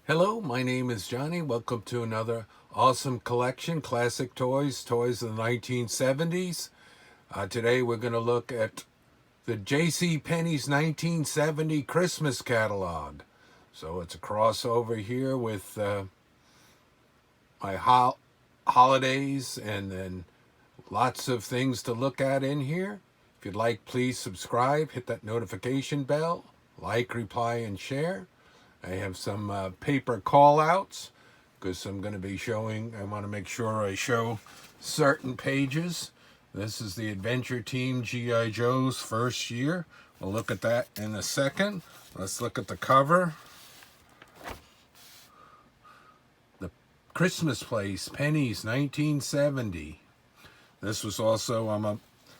Hello, my name is Johnny. Welcome to another awesome collection, classic toys, toys of the 1970s. Today we're going to look at the J.C. Penney's 1970 Christmas catalog. So it's a crossover here with my holidays and then lots of things to look at in here. If you'd like, please subscribe, hit that notification bell, like, reply, and share. I have some paper call outs because I'm going to be showing, I want to make sure I show certain pages. This is the Adventure Team G.I. Joe's first year. We'll look at that in a second. Let's look at the cover. The Christmas Place, Penney's 1970. This was also a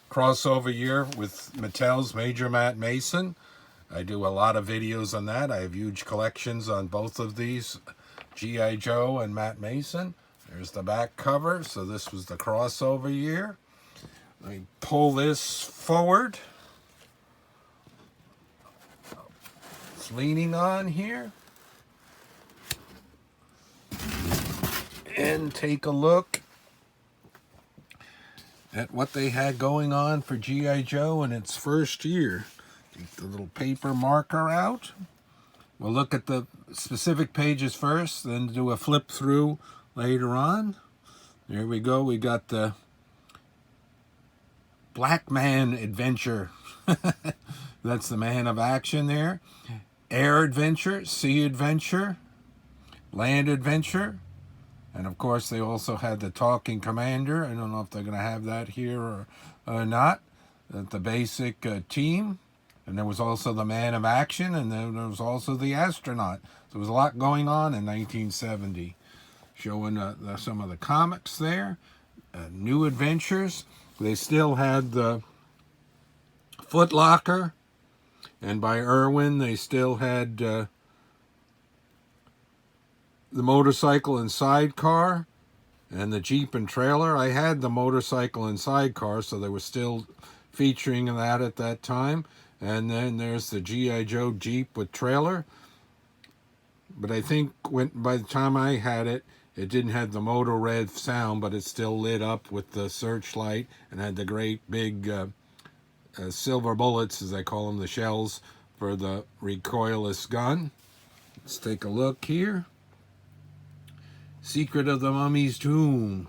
crossover year with Mattel's Major Matt Mason. I do a lot of videos on that. I have huge collections on both of these, G.I. Joe and Matt Mason. There's the back cover. So this was the crossover year. Let me pull this forward. It's leaning on here. And take a look at what they had going on for G.I. Joe in its first year. Take the little paper marker out. We'll look at the specific pages first, then do a flip through later on. There we go. We got the Black Man Adventure. That's the man of action there. Air Adventure, Sea Adventure, Land Adventure. And of course, they also had the Talking Commander. I don't know if they're going to have that here or not. The basic team. And there was also the Man of Action, and then there was also the Astronaut. So there was a lot going on in 1970. Showing some of the comics there. New Adventures. They still had the Foot Locker. And by Irwin, they still had the Motorcycle and Sidecar. And the Jeep and Trailer. I had the Motorcycle and Sidecar, so they were still featuring that at that time. And then there's the G.I. Joe Jeep with trailer. But I think by the time I had it, it didn't have the Moto Red sound, but it still lit up with the searchlight and had the great big silver bullets, as I call them, the shells for the recoilless gun. Let's take a look here. Secret of the Mummy's Tomb.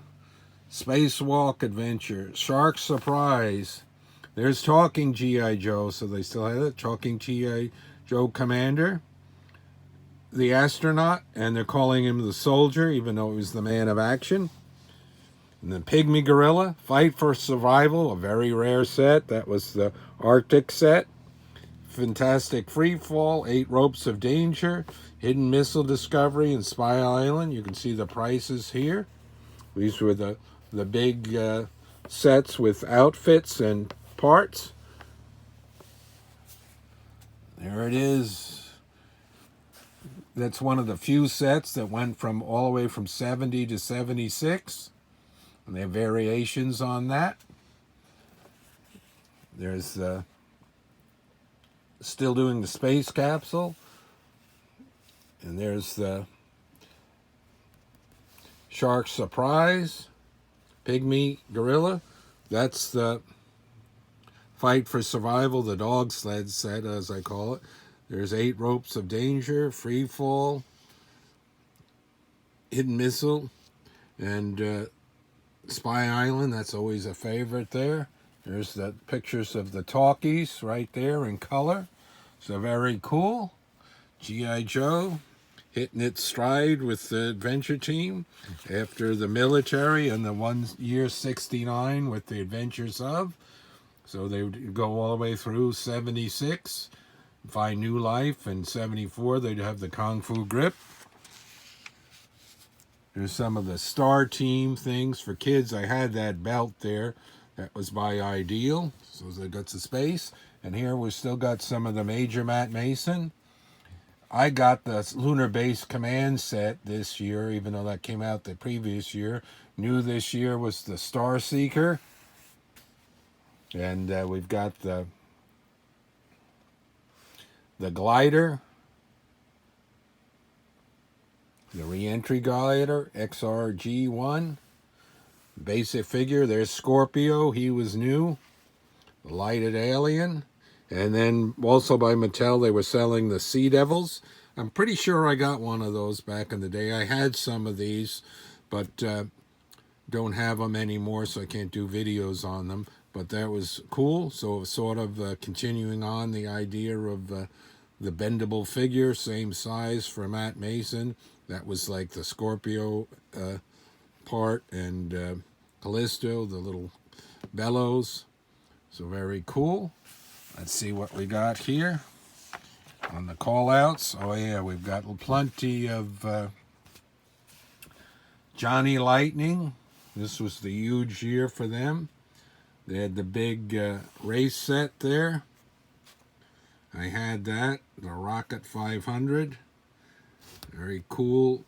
Spacewalk Adventure. Shark Surprise. There's Talking G.I. Joe, so they still have it. Talking G.I. Joe Commander. The Astronaut, and they're calling him the Soldier, even though he was the Man of Action. And the Pygmy Gorilla, Fight for Survival, a very rare set. That was the Arctic set. Fantastic Freefall, 8 Ropes of Danger, Hidden Missile Discovery, and Spy Island. You can see the prices here. These were the big sets with outfits and parts. There it is. That's one of the few sets that went from all the way from 70 to 76. And they have variations on that. There's still doing the space capsule. And there's the Shark Surprise, Pygmy Gorilla. That's the Fight for Survival, the dog sled set, as I call it. There's 8 Ropes of Danger, Free Fall, Hidden Missile, and Spy Island. That's always a favorite there. There's the pictures of the talkies right there in color. So very cool. G.I. Joe hitting its stride with the Adventure Team after the military and the 1 year 69 with the Adventures of. So they would go all the way through 76, find new life. In 74, they'd have the Kung Fu Grip. There's some of the Star Team things for kids. I had that belt there. That was by Ideal. So they got the space. And here we've still got some of the Major Matt Mason. I got the Lunar Base Command set this year, even though that came out the previous year. New this year was the Star Seeker. And we've got the glider, The re-entry glider, XRG1. Basic figure, there's Scorpio, he was new. The lighted alien. And then also by Mattel, they were selling the Sea Devils. I'm pretty sure I got one of those back in the day. I had some of these, but don't have them anymore, so I can't do videos on them. But that was cool. So it was sort of continuing on the idea of the bendable figure, same size for Matt Mason. That was like the Scorpio part, and Callisto, the little bellows. So very cool. Let's see what we got here on the call outs. Oh yeah, we've got plenty of Johnny Lightning. This was the huge year for them. They had the big race set there. I had that, the Rocket 500. Very cool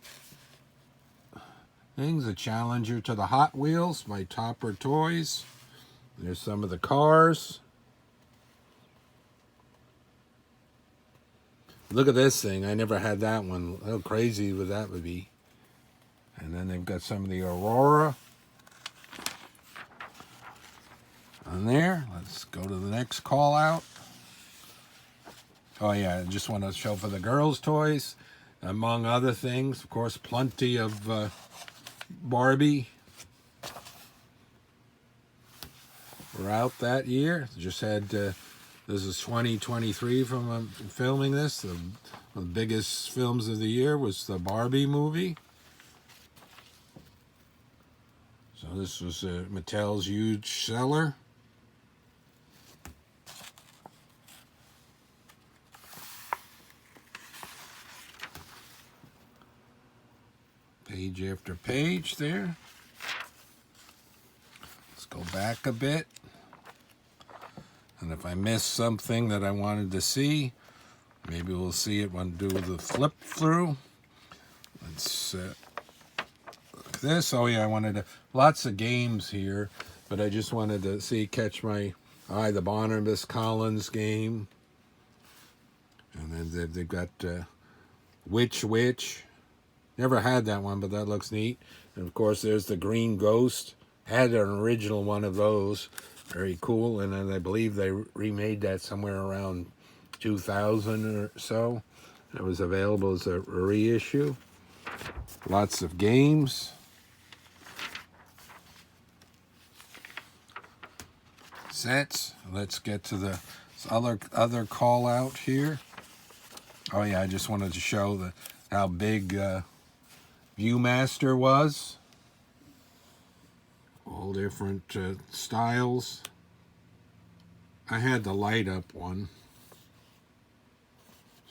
things. A Challenger to the Hot Wheels by Topper Toys. There's some of the cars. Look at this thing. I never had that one. How crazy would that be? And then they've got some of the Aurora on there. Let's go to the next call out. Oh yeah, I just want to show for the girls' toys, among other things. Of course, plenty of Barbie were out that year. Just had, this is 2023 from filming this. One of the biggest films of the year was the Barbie movie. So this was Mattel's huge seller. Page after page there. Let's go back a bit. And if I missed something that I wanted to see, maybe we'll see it when I do the flip through. Let's look at this. Oh yeah, I wanted to, lots of games here, but I just wanted to see, catch my eye, the Barnabas Collins game. And then they've got Witch. Never had that one, but that looks neat. And of course, there's the Green Ghost. Had an original one of those. Very cool. And then I believe they remade that somewhere around 2000 or so. It was available as a reissue. Lots of games. Sets. Let's get to the other call out here. Oh yeah, I just wanted to show how big Viewmaster was. All different styles. I had the light up one.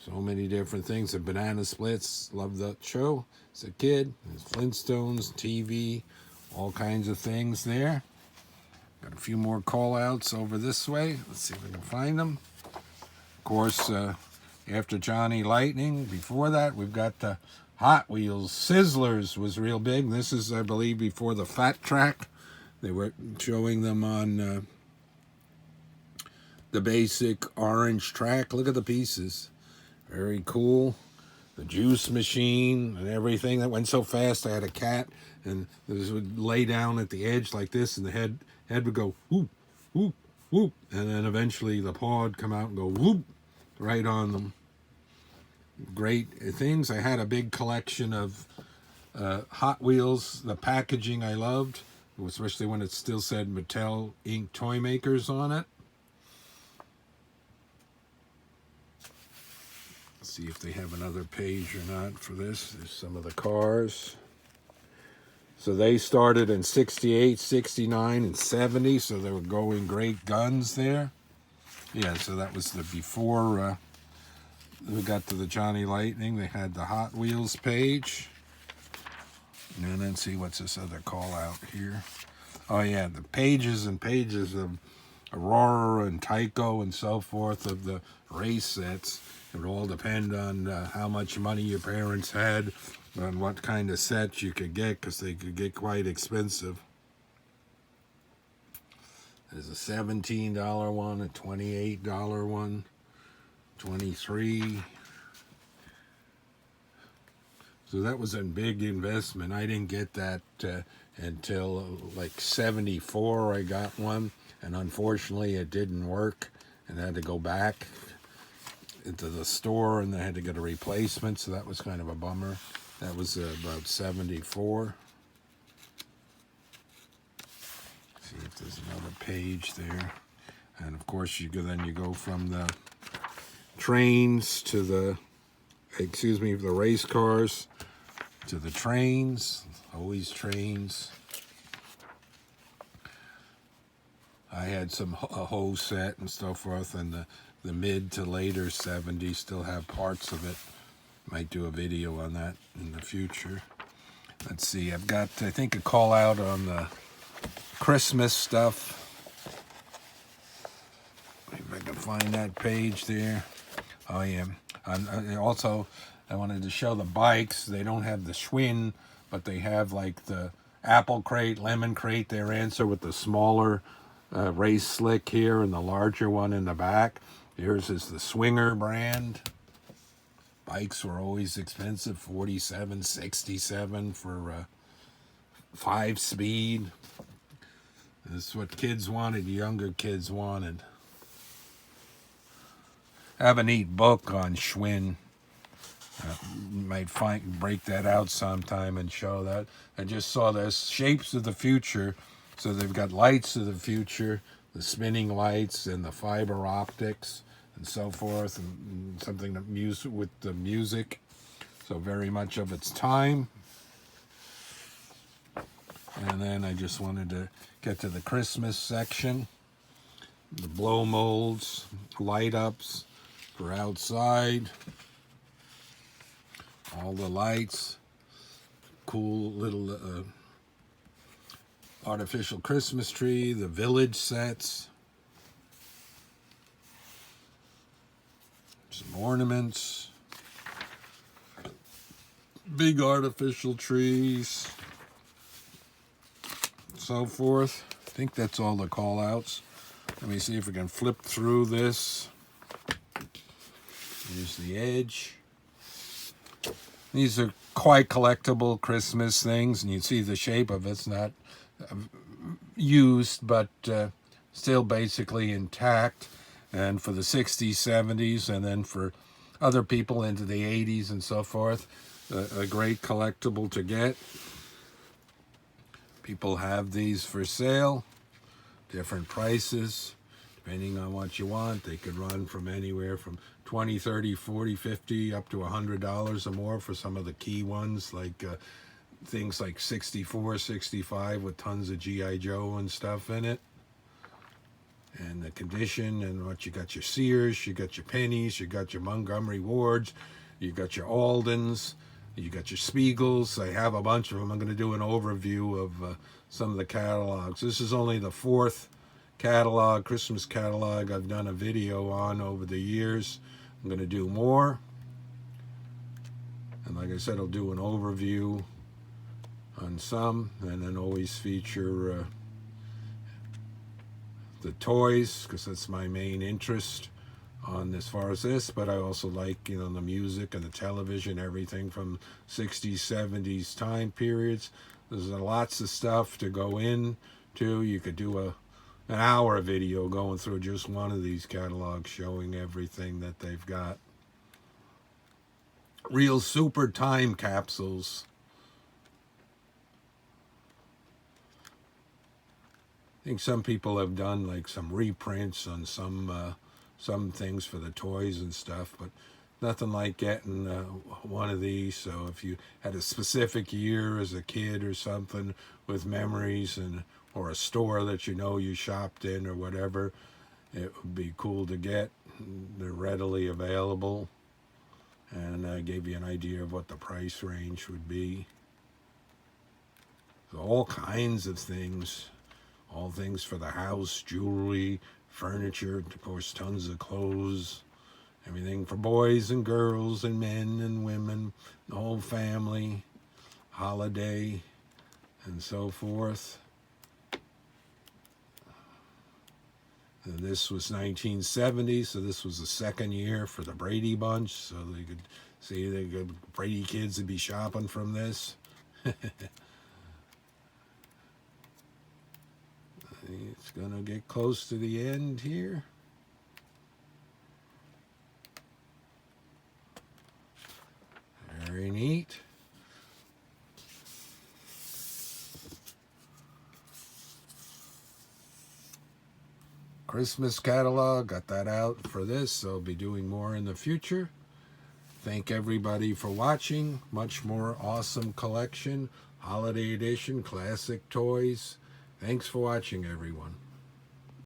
So many different things. The Banana Splits, loved that show as a kid. There's Flintstones, TV, all kinds of things there. Got a few more call outs over this way. Let's see if we can find them. Of course, after Johnny Lightning, before that, we've got the Hot Wheels. Sizzlers was real big. This is, I believe, before the Fat Track. They were showing them on the basic orange track. Look at the pieces. Very cool. The juice machine and everything. That went so fast, I had a cat, and this would lay down at the edge like this, and the head would go whoop, whoop, whoop. And then eventually the paw would come out and go whoop right on them. Great things. I had a big collection of Hot Wheels. The packaging I loved, especially when it still said Mattel Inc. Toy Makers on it. Let's see if they have another page or not for this. There's some of the cars. So they started in 68, 69, and 70, so they were going great guns there. Yeah, so that was the before we got to the Johnny Lightning. They had the Hot Wheels page. And then see what's this other call out here. Oh yeah, the pages and pages of Aurora and Tycho and so forth of the race sets. It would all depend on how much money your parents had, on what kind of sets you could get, because they could get quite expensive. There's a $17 one, a $28 one, $23. So that was a big investment. I didn't get that until like 74. I got one, and unfortunately it didn't work, and I had to go back into the store, and I had to get a replacement, so that was kind of a bummer. That was about 74. See if there's another page there. And of course then you go from the trains to the, the race cars to the trains. Always trains. I had a whole set and so forth, and the mid to later 70s still have parts of it. Might do a video on that in the future. Let's see, I've got, I think, a call out on the Christmas stuff. If I can find that page there. Oh yeah. Also, I wanted to show the bikes. They don't have the Schwinn, but they have like the apple crate, lemon crate, their answer, with the smaller race slick here and the larger one in the back. Here's is the Swinger brand. Bikes were always expensive, 47, 67 for 5-speed. This is what kids wanted, younger kids wanted. I have a neat book on Schwinn. Might break that out sometime and show that. I just saw this shapes of the future. So they've got lights of the future, the spinning lights and the fiber optics and so forth, and something that with the music. So very much of its time. And then I just wanted to get to the Christmas section. The blow molds, light ups for outside. All the lights. Cool little artificial Christmas tree. The village sets. Some ornaments. Big artificial trees. So forth. I think that's all the call outs. Let me see if we can flip through this. Here's the edge. These are quite collectible Christmas things, and you see the shape of it's not used, but still basically intact. And for the 60s, 70s, and then for other people into the 80s and so forth, a great collectible to get. People have these for sale, different prices, depending on what you want. They could run from anywhere from $20, $30, $40, $50, up to $100 or more for some of the key ones, like things like 64, 65 with tons of G.I. Joe and stuff in it. And the condition, and what you got: your Sears, you got your Penneys, you got your Montgomery Wards, you got your Aldens, you got your Spiegels. I have a bunch of them. I'm going to do an overview of some of the catalogs. This is only the 4th catalog, Christmas catalog, I've done a video on over the years. I'm going to do more. And like I said, I'll do an overview on some, and then always feature the toys, because that's my main interest on as far as this. But I also like, the music and the television, everything from 60s, 70s time periods. There's lots of stuff to go into. You could do an hour video going through just one of these catalogs, showing everything that they've got. Real super time capsules. I think some people have done like some reprints on some things for the toys and stuff, but nothing like getting one of these. So if you had a specific year as a kid or something with memories, or a store that you shopped in or whatever, it would be cool to get. They're readily available, and I gave you an idea of what the price range would be. So all kinds of things. All things for the house, jewelry, furniture, of course, tons of clothes, everything for boys and girls and men and women, the whole family, holiday, and so forth. And this was 1970, so this was the second year for the Brady Bunch, so you could See, the good Brady kids would be shopping from this. It's going to get close to the end here. Very neat. Christmas catalog, got that out for this, so I'll be doing more in the future. Thank everybody for watching. Much more awesome collection, holiday edition, classic toys. Thanks for watching, everyone.